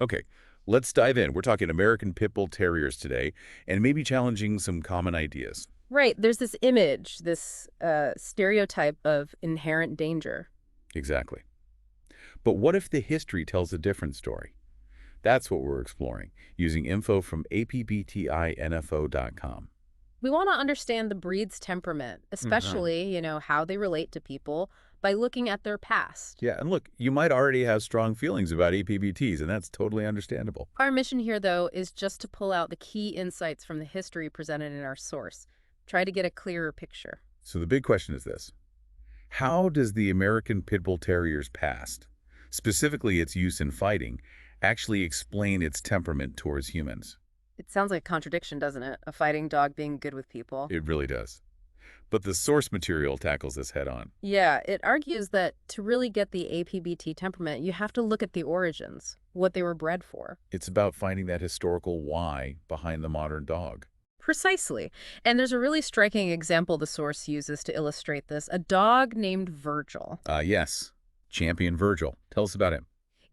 Okay, let's dive in. We're talking American Pit Bull Terriers today, and maybe challenging some common ideas. Right. There's this image, this stereotype of inherent danger. Exactly. But what if the history tells a different story? That's what we're exploring, using info from APBT INFO.com. We want to understand the breed's temperament, especially, how they relate to people by looking at their past. Yeah, and look, you might already have strong feelings about APBTs, and that's totally understandable. Our mission here, though, is just to pull out the key insights from the history presented in our source. Try to get a clearer picture. So the big question is this. How does the American Pit Bull Terrier's past, specifically its use in fighting, actually explain its temperament towards humans? It sounds like a contradiction, doesn't it? A fighting dog being good with people. It really does. But the source material tackles this head on. Yeah, it argues that to really get the APBT temperament, you have to look at the origins, what they were bred for. It's about finding that historical why behind the modern dog. Precisely. And there's a really striking example the source uses to illustrate this, a dog named Virgil. Yes. Champion Virgil. Tell us about him.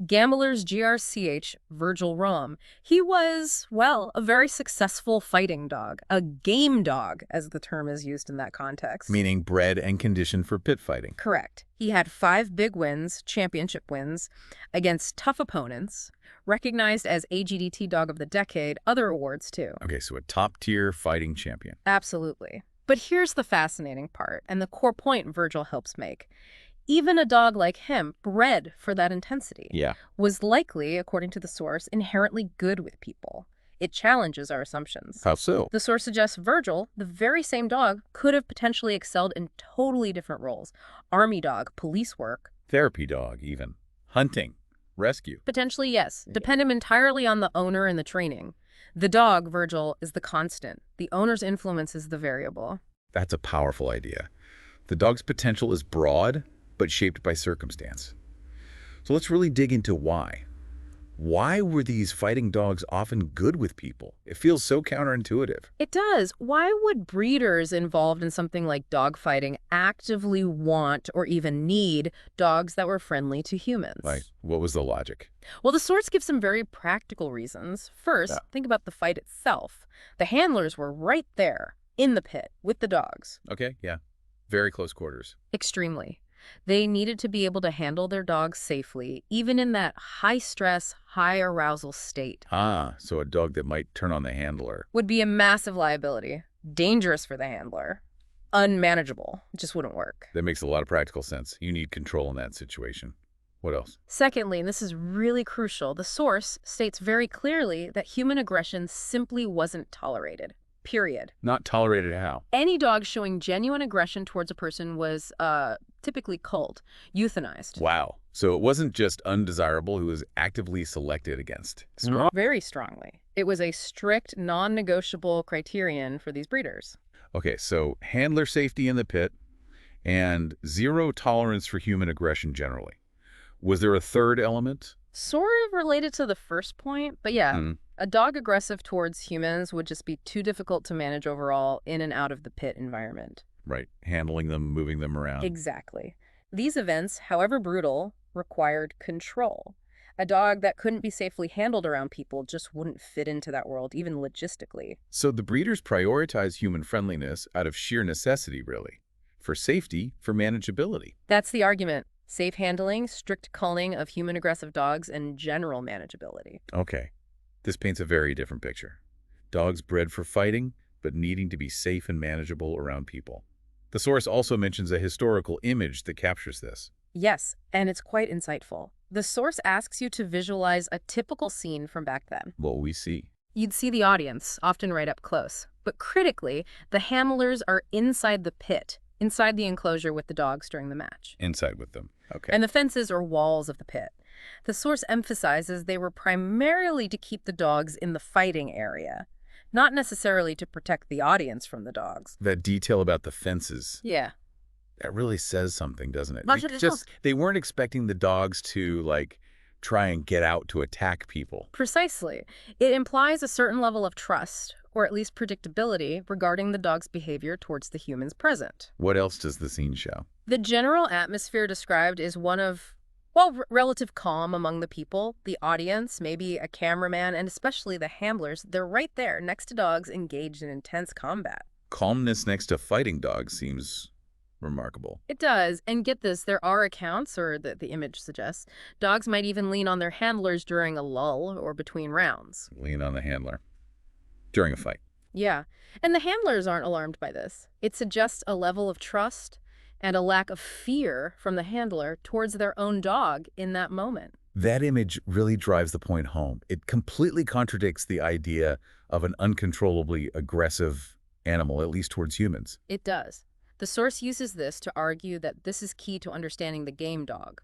Gambler's GRCH, Virgil Rom. He was, well, a very successful fighting dog, a game dog, as the term is used in that context. Meaning bred and conditioned for pit fighting. Correct. He had 5 big wins, championship wins, against tough opponents, recognized as AGDT Dog of the Decade, other awards too. Okay, so a top-tier fighting champion. Absolutely. But here's the fascinating part, and the core point Virgil helps make. Even a dog like him, bred for that intensity, was likely, according to the source, inherently good with people. It challenges our assumptions. How so? The source suggests Virgil, the very same dog, could have potentially excelled in totally different roles. Army dog, police work. Therapy dog, even. Hunting. Rescue. Potentially, yes. Dependent entirely on the owner and the training. The dog, Virgil, is the constant. The owner's influence is the variable. That's a powerful idea. The dog's potential is broad, but shaped by circumstance. So let's really dig into why. Why were these fighting dogs often good with people? It feels so counterintuitive. It does. Why would breeders involved in something like dogfighting actively want or even need dogs that were friendly to humans? Like, what was the logic? Well, the source gives some very practical reasons. First, think about the fight itself. The handlers were right there in the pit with the dogs. Okay, yeah. Very close quarters. Extremely. They needed to be able to handle their dogs safely, even in that high-stress, high-arousal state. So a dog that might turn on the handler. Would be a massive liability. Dangerous for the handler. Unmanageable. It just wouldn't work. That makes a lot of practical sense. You need control in that situation. What else? Secondly, and this is really crucial, the source states very clearly that human aggression simply wasn't tolerated. Period. Not tolerated how? Any dog showing genuine aggression towards a person was typically culled, euthanized. Wow. So it wasn't just undesirable, it was actively selected against. Very strongly. It was a strict, non-negotiable criterion for these breeders. Okay, so handler safety in the pit and zero tolerance for human aggression generally. Was there a third element? Sort of related to the first point, but yeah. A dog aggressive towards humans would just be too difficult to manage overall in and out of the pit environment. Right. Handling them, moving them around. Exactly. These events, however brutal, required control. A dog that couldn't be safely handled around people just wouldn't fit into that world, even logistically. So the breeders prioritize human friendliness out of sheer necessity, really. For safety, for manageability. That's the argument. Safe handling, strict culling of human aggressive dogs, and general manageability. Okay. This paints a very different picture. Dogs bred for fighting, but needing to be safe and manageable around people. The source also mentions a historical image that captures this. Yes, and it's quite insightful. The source asks you to visualize a typical scene from back then. What we see. You'd see the audience, often right up close. But critically, the handlers are inside the pit, inside the enclosure with the dogs during the match. Inside with them. Okay. And the fences or walls of the pit. The source emphasizes they were primarily to keep the dogs in the fighting area, not necessarily to protect the audience from the dogs. That detail about the fences. Yeah. That really says something, doesn't it? They weren't expecting the dogs to, try and get out to attack people. Precisely. It implies a certain level of trust, or at least predictability, regarding the dog's behavior towards the humans present. What else does the scene show? The general atmosphere described is one of While relative calm among the people, the audience, maybe a cameraman, and especially the handlers, they're right there next to dogs engaged in intense combat. Calmness next to fighting dogs seems remarkable. It does. And get this, there are accounts, or the image suggests, dogs might even lean on their handlers during a lull or between rounds. Lean on the handler during a fight. Yeah. And the handlers aren't alarmed by this. It suggests a level of trust and a lack of fear from the handler towards their own dog in that moment. That image really drives the point home. It completely contradicts the idea of an uncontrollably aggressive animal, at least towards humans. It does. The source uses this to argue that this is key to understanding the game dog.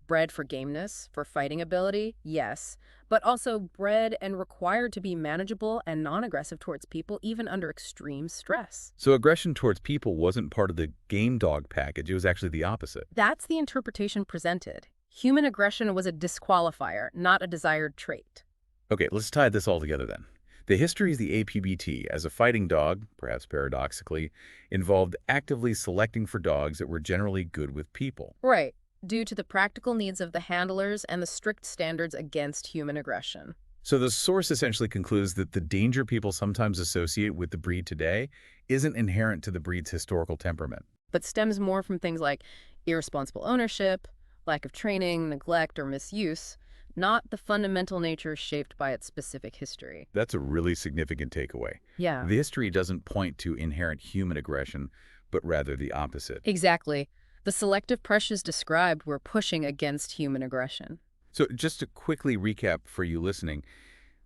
Bred for gameness, for fighting ability, yes, but also bred and required to be manageable and non-aggressive towards people, even under extreme stress. So aggression towards people wasn't part of the game dog package. It was actually the opposite. That's the interpretation presented. Human aggression was a disqualifier, not a desired trait. Okay, let's tie this all together then. The history of the APBT as a fighting dog, perhaps paradoxically, involved actively selecting for dogs that were generally good with people. Right, due to the practical needs of the handlers and the strict standards against human aggression. So the source essentially concludes that the danger people sometimes associate with the breed today isn't inherent to the breed's historical temperament, but stems more from things like irresponsible ownership, lack of training, neglect, or misuse, not the fundamental nature shaped by its specific history. That's a really significant takeaway. Yeah. The history doesn't point to inherent human aggression, but rather the opposite. Exactly. The selective pressures described were pushing against human aggression. So just to quickly recap for you listening,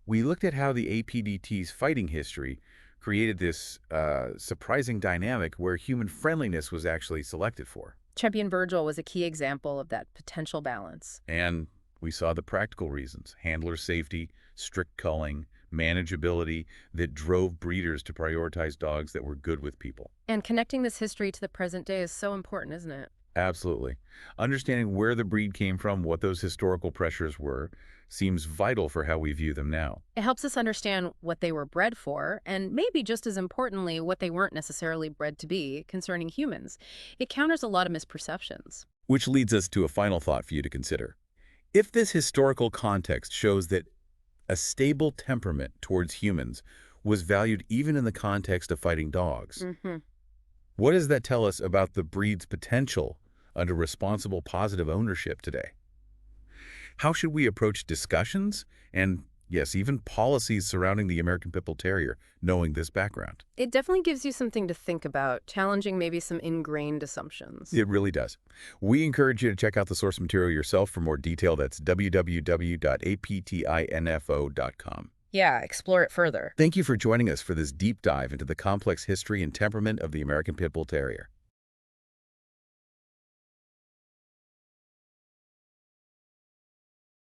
we looked at how the APBT's fighting history created this surprising dynamic where human friendliness was actually selected for. Champion Boudreaux was a key example of that potential balance. And we saw the practical reasons, handler safety, strict culling, manageability that drove breeders to prioritize dogs that were good with people. And connecting this history to the present day is so important, isn't it? Absolutely. Understanding where the breed came from, what those historical pressures were, seems vital for how we view them now. It helps us understand what they were bred for, and maybe just as importantly, what they weren't necessarily bred to be concerning humans. It counters a lot of misperceptions. Which leads us to a final thought for you to consider. If this historical context shows that a stable temperament towards humans was valued even in the context of fighting dogs, what does that tell us about the breed's potential under responsible positive ownership today? How should we approach discussions and, yes, even policies surrounding the American Pit Bull Terrier, knowing this background? It definitely gives you something to think about, challenging maybe some ingrained assumptions. It really does. We encourage you to check out the source material yourself for more detail. That's www.aptinfo.com. Yeah, explore it further. Thank you for joining us for this deep dive into the complex history and temperament of the American Pit Bull Terrier.